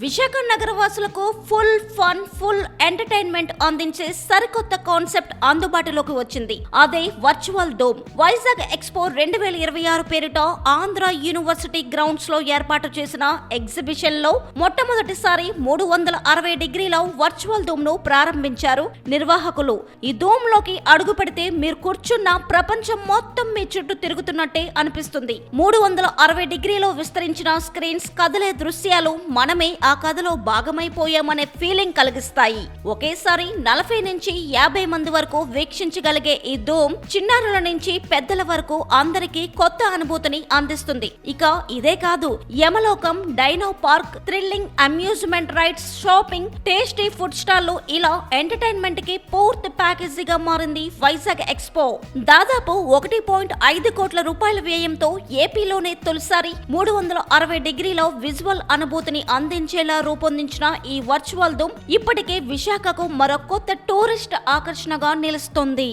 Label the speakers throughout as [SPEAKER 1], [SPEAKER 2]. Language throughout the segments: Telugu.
[SPEAKER 1] విశాఖ నగర వాసులకు ఫుల్ ఫన్, ఫుల్ ఎంటర్టైన్మెంట్ అందించే సరికొత్త కాన్సెప్ట్ అందుబాటులోకి వచ్చింది. అదే వర్చువల్ డోమ్. వైజాగ్ ఎక్స్పో 2026 పేరిట ఆంధ్ర యూనివర్సిటీ గ్రౌండ్స్ లో ఏర్పాటు చేసిన ఎగ్జిబిషన్ లో మొట్టమొదటిసారి 360 డిగ్రీల వర్చువల్ డోమ్ ను ప్రారంభించారు నిర్వాహకులు. ఈ డోమ్ లోకి అడుగు పెడితే మీరు కూర్చున్న ప్రపంచం మొత్తం మీ చుట్టూ తిరుగుతున్నట్టే అనిపిస్తుంది. 360 డిగ్రీలో విస్తరించిన స్క్రీన్స్, కదిలే దృశ్యాలు మనమే ఆ కథలో భాగమైపోయామనే ఫీలింగ్ కలిగిస్తాయి. ఒకేసారి 40 నుంచి 50 మంది వరకు వీక్షించగలిగే ఈ డోమ్ చిన్నారుల నుంచి పెద్దల వరకు అందరికీ కొత్త అనుభూతిని అందిస్తుంది. ఇక ఇదే కాదు, Yamalokam, dino park, thrilling amusement rides, shopping, tasty food స్టాల్లు ఇలా ఎంటర్టైన్మెంట్ కి పూర్తి ప్యాకేజీగా మారింది వైజాగ్ ఎక్స్పో. దాదాపు 1.5 కోట్ల రూపాయల వ్యయంతో ఏపీలోనే తొలిసారి 360 డిగ్రీల విజువల్ అనుభూతిని అందించేలా రూపొందించిన ఈ వర్చువల్ డోమ్ ఇప్పటికే విశాఖకు మరో కొత్త టూరిస్ట్ ఆకర్షణగా నిలుస్తుంది.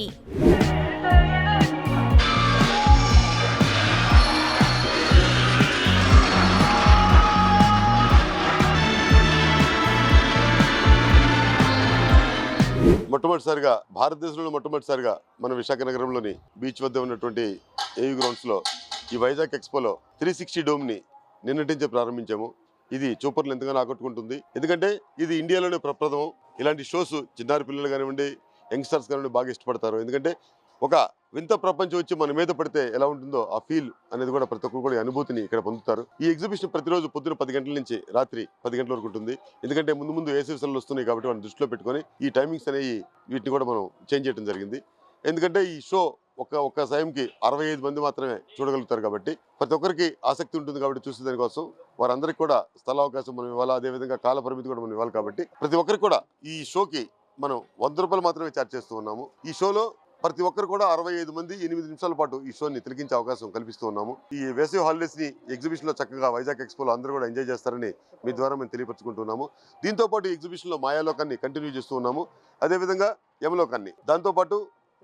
[SPEAKER 2] మొట్టమొదటిసారిగా భారతదేశంలో మొట్టమొదటిసారిగా మన విశాఖ నగరంలోని బీచ్ వద్ద ఉన్నటువంటి ఏయూ గ్రౌండ్స్లో ఈ వైజాగ్ ఎక్స్పోలో 360 డోమ్ని నిన్నటించే ప్రారంభించాము. ఇది చూపర్లు ఎంతగానో ఆకట్టుకుంటుంది. ఎందుకంటే ఇది ఇండియాలోనే ప్రప్రథమం. ఇలాంటి షోస్ చిన్నారి పిల్లలు కానివ్వండి, యంగ్స్టర్స్ కానివ్వండి బాగా ఇష్టపడతారు. ఎందుకంటే ఒక వింత ప్రపంచం వచ్చి మన మీద పడితే ఎలా ఉంటుందో ఆ ఫీల్ అనేది కూడా ప్రతి ఒక్కరు కూడా అనుభూతిని ఇక్కడ పొందుతారు. ఈ ఎగ్జిబిషన్ ప్రతిరోజు పొద్దున 10 గంటల నుంచి రాత్రి 10 గంటల వరకు ఉంటుంది. ఎందుకంటే ముందు వేసవి సెలవులు వస్తున్నాయి కాబట్టి మనం దృష్టిలో పెట్టుకొని ఈ టైమింగ్స్ అనేవి వీటిని కూడా మనం చేంజ్ చేయడం జరిగింది. ఎందుకంటే ఈ షో ఒక్క సమయంకి 65 మంది మాత్రమే చూడగలుగుతారు కాబట్టి ప్రతి ఒక్కరికి ఆసక్తి ఉంటుంది. కాబట్టి చూసే దానికోసం వారందరికీ కూడా స్థల అవకాశం మనం ఇవ్వాలి, అదేవిధంగా కాల పరిమితి కూడా మనం ఇవ్వాలి. కాబట్టి ప్రతి ఒక్కరికి కూడా ఈ షోకి మనం 100 రూపాయలు మాత్రమే ఛార్జ్ చేస్తూ ఉన్నాము. ఈ షోలో ప్రతి ఒక్కరు కూడా 65 మంది 8 నిమిషాల పాటు ఈ షోని తిలకించే అవకాశం కల్పిస్తూ ఉన్నాము. ఈ వేసవి హాలిడేస్ ని ఎగ్జిబిషన్ లో చక్కగా వైజాగ్ ఎక్స్పోలో అందరూ కూడా ఎంజాయ్ చేస్తారని మీ ద్వారా మేము తెలియపరుచుకుంటున్నాము. దీంతో పాటు ఎగ్జిబిషన్ లో మాయాలోకాన్ని కంటిన్యూ చేస్తూ ఉన్నాము, అదేవిధంగా యమలోకాన్ని. దాంతోపాటు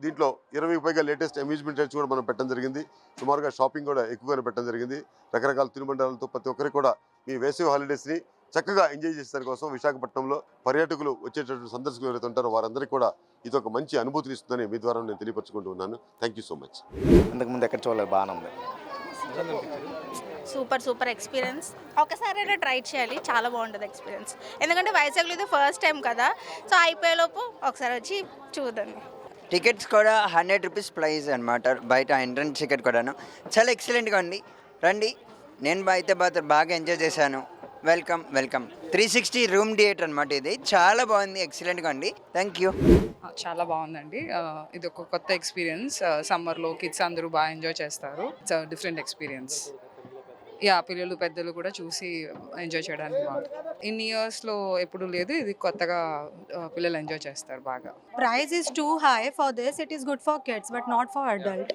[SPEAKER 2] దీంట్లో 20కి పైగా లేటెస్ట్ అమ్యూజ్మెంట్ రైడ్స్ కూడా మనం పెట్టడం జరిగింది. సుమారుగా షాపింగ్ కూడా ఎక్కువగానే పెట్టడం జరిగింది. రకరకాల తినుబండారాలతో ప్రతి ఒక్కరికి కూడా మీ వేసవి హాలిడేస్ని చక్కగా ఎంజాయ్ చేసే కోసం విశాఖపట్నంలో పర్యాటకులు వచ్చేటటువంటి సందర్శకులు ఎవరైతే ఉంటారో వారందరికీ కూడా ఇది ఒక మంచి అనుభూతిని ఇస్తుందని మీ ద్వారా నేను తెలియపరచుకుంటూ ఉన్నాను. Thank you so much.
[SPEAKER 3] అంతకుముందు ఎక్కడ చూడలేదు, బాగానే ఉంది.
[SPEAKER 4] Super experience. ఒకసారైనా ట్రై చేయాలి, చాలా బాగుంటుంది ఎక్స్పీరియన్స్. ఎందుకంటే వైజాగ్లో ఇది ఫస్ట్ టైం కదా, సో అయిపోయేలోపు ఒకసారి వచ్చి చూద్దాం.
[SPEAKER 5] టికెట్స్ కూడా 100 రూపీస్ ప్రైస్ అనమాట. బయట ఎంట్రన్స్ టికెట్ కూడాను చాలా ఎక్సలెంట్గా ఉంది. రండి, నేను అయితే బాగా ఎంజాయ్ చేశాను. వెల్కమ్ 360 రూమ్ థియేటర్ అనమాట. ఇది చాలా బాగుంది, ఎక్సలెంట్గా ఉంది. Thank you.
[SPEAKER 6] చాలా బాగుందండి. ఇది ఒక కొత్త ఎక్స్పీరియన్స్. సమ్మర్లో కిడ్స్ అందరూ బాగా ఎంజాయ్ చేస్తారు. It's different experience. పిల్లలు పెద్దలు కూడా చూసి ఎంజాయ్ చేయడానికి బాగుంటుంది. ఇన్ని ఇయర్స్లో ఎప్పుడు లేదు, ఇది కొత్తగా పిల్లలు ఎంజాయ్ చేస్తారు బాగా.
[SPEAKER 7] Price is too high for this. It is good for kids but not for adult.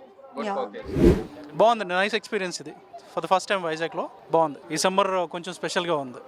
[SPEAKER 8] బాగుందండి, నైస్ ఎక్స్పీరియన్స్ ఇది. ఫర్ ద ఫస్ట్ టైం వైజాగ్లో బాగుంది. ఈ సమ్మర్ కొంచెం స్పెషల్గా ఉంది.